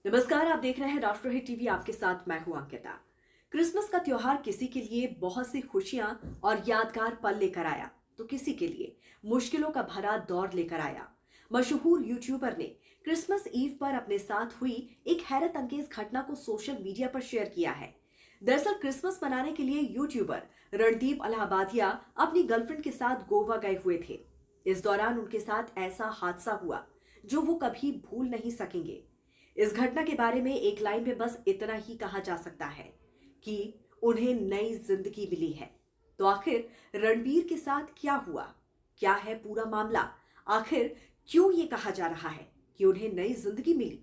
नमस्कार, आप देख रहे हैं राष्ट्रहित टीवी। आपके साथ मैं हूं अंकिता। क्रिसमस का त्योहार किसी के लिए बहुत सी खुशियां और यादगार पल लेकर आया, तो किसी के लिए मुश्किलों का भरा दौर लेकर आया। मशहूर यूट्यूबर ने क्रिसमस ईव पर अपने साथ हुई एक हैरत अंगेज घटना को सोशल मीडिया पर शेयर किया है। दरअसल क्रिसमस मनाने के लिए यूट्यूबर रणदीप अलाहाबादिया अपनी गर्लफ्रेंड के साथ गोवा गए हुए थे। इस दौरान उनके साथ ऐसा हादसा हुआ जो वो कभी भूल नहीं सकेंगे। इस घटना के बारे में एक लाइन में बस इतना ही कहा जा सकता है कि उन्हें नई जिंदगी मिली है। तो आखिर रणबीर के साथ क्या हुआ, क्या है पूरा मामला, आखिर क्यों ये कहा जा रहा है कि उन्हें नई जिंदगी मिली,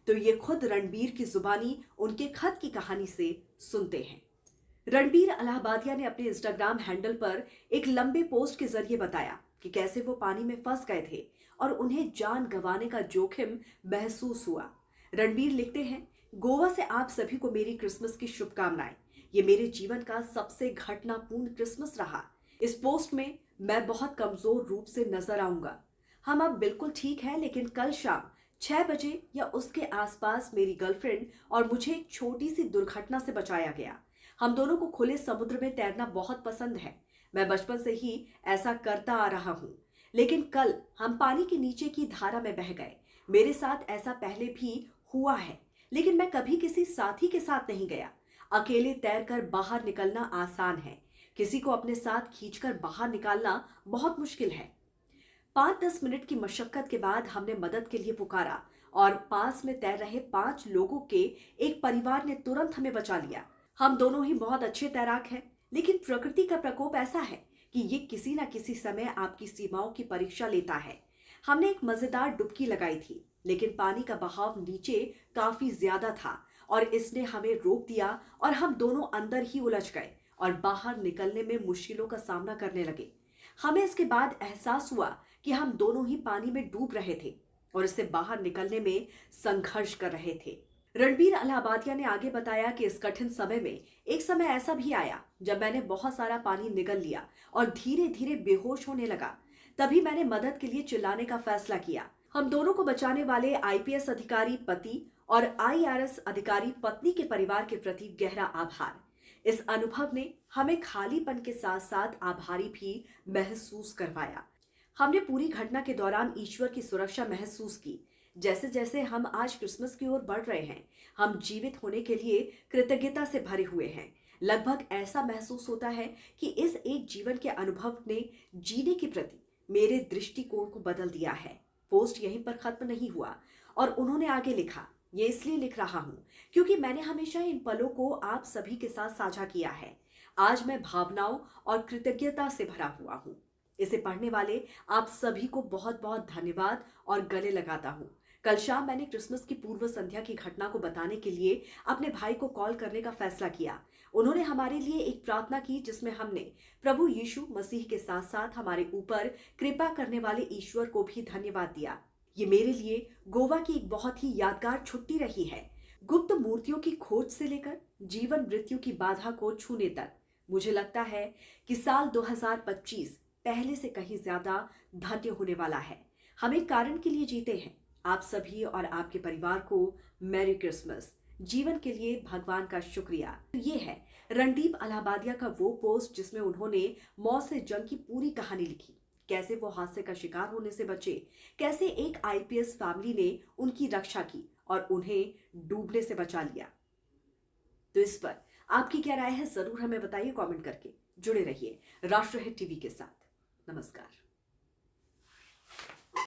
तो ये खुद रणबीर की जुबानी उनके खत की कहानी से सुनते हैं। रणबीर अलाहाबादिया ने अपने इंस्टाग्राम हैंडल पर एक लंबे पोस्ट के जरिए बताया कि कैसे वो पानी में फंस गए थे और उन्हें जान गंवाने का जोखिम महसूस हुआ। रणबीर लिखते हैं, गोवा से आप सभी को मेरी क्रिसमस की शुभकामनाएं। ये मेरे जीवन का सबसे घटनापूर्ण क्रिसमस रहा। इस पोस्ट में मैं बहुत कमजोर रूप से नजर आऊंगा। हम अब बिल्कुल ठीक है, लेकिन कल शाम 6 बजे या उसके आसपास मेरी गर्लफ्रेंड और मुझे एक छोटी सी दुर्घटना से बचाया गया। हम दोनों को खुले समुद्र में तैरना बहुत पसंद है। मैं बचपन से ही ऐसा करता आ रहा हूँ, लेकिन कल हम पानी के नीचे की धारा में बह गए। मेरे साथ ऐसा पहले भी हुआ है, लेकिन मैं कभी किसी साथी के साथ नहीं गया। अकेले तैरकर बाहर निकलना आसान है, किसी को अपने साथ खींचकर बाहर निकालना बहुत मुश्किल है। 5-10 मिनट की मशक्कत के बाद हमने मदद के लिए पुकारा और पास में तैर रहे 5 लोगों के एक परिवार ने तुरंत हमें बचा लिया। हम दोनों ही बहुत अच्छे तैराक हैं, लेकिन प्रकृति का प्रकोप ऐसा है कि ये किसी न किसी समय आपकी सीमाओं की परीक्षा लेता है। हमने एक मजेदार डुबकी लगाई थी, लेकिन पानी का बहाव नीचे काफी ज्यादा था और इसने हमें रोक दिया और हम दोनों अंदर ही उलझ गए और बाहर निकलने में मुश्किलों का सामना करने लगे। हमें इसके बाद एहसास हुआ कि हम दोनों ही पानी में डूब रहे थे और इससे बाहर निकलने में संघर्ष कर रहे थे। रणबीर अलाहाबादिया ने आगे बताया कि इस कठिन समय में एक समय ऐसा भी आया जब मैंने बहुत सारा पानी निगल लिया और धीरे धीरे बेहोश होने लगा। तभी मैंने मदद के लिए चिल्लाने का फैसला किया। हम दोनों को बचाने वाले आईपीएस अधिकारी पति और आईआरएस अधिकारी पत्नी के परिवार के प्रति गहरा आभार। इस अनुभव ने हमें खालीपन के साथ साथ आभारी भी महसूस करवाया। हमने पूरी घटना के दौरान ईश्वर की सुरक्षा महसूस की। जैसे जैसे हम आज क्रिसमस की ओर बढ़ रहे हैं, हम जीवित होने के लिए कृतज्ञता से भरे हुए हैं। लगभग ऐसा महसूस होता है कि इस एक जीवन के अनुभव ने जीने के प्रति मेरे दृष्टिकोण को बदल दिया है। पोस्ट यहीं पर खत्म नहीं हुआ और उन्होंने आगे लिखा, ये इसलिए लिख रहा हूं क्योंकि मैंने हमेशा इन पलों को आप सभी के साथ साझा किया है। आज मैं भावनाओं और कृतज्ञता से भरा हुआ हूं। इसे पढ़ने वाले आप सभी को बहुत बहुत धन्यवाद और गले लगाता हूं। कल शाम मैंने क्रिसमस की पूर्व संध्या की घटना को बताने के लिए अपने भाई को कॉल करने का फैसला किया। उन्होंने हमारे लिए एक प्रार्थना की जिसमें हमने प्रभु यीशु मसीह के साथ साथ हमारे ऊपर कृपा करने वाले ईश्वर को भी धन्यवाद दिया। ये मेरे लिए गोवा की एक बहुत ही यादगार छुट्टी रही है। गुप्त मूर्तियों की खोज से लेकर जीवन मृत्यु की बाधा को छूने तक मुझे लगता है कि साल 2025 पहले से कहीं ज्यादा धन्य होने वाला है। हम एक कारण के लिए जीते हैं। आप सभी और आपके परिवार को मैरी क्रिसमस। जीवन के लिए भगवान का शुक्रिया। ये है रणदीप अलाहाबादिया का वो पोस्ट जिसमें उन्होंने मौत से जंग की पूरी कहानी लिखी। कैसे वो हादसे का शिकार होने से बचे, कैसे एक आईपीएस फैमिली ने उनकी रक्षा की और उन्हें डूबने से बचा लिया। तो इस पर आपकी क्या राय है, जरूर हमें बताइए कमेंट करके। जुड़े रहिए राष्ट्रहित टीवी के साथ। नमस्कार।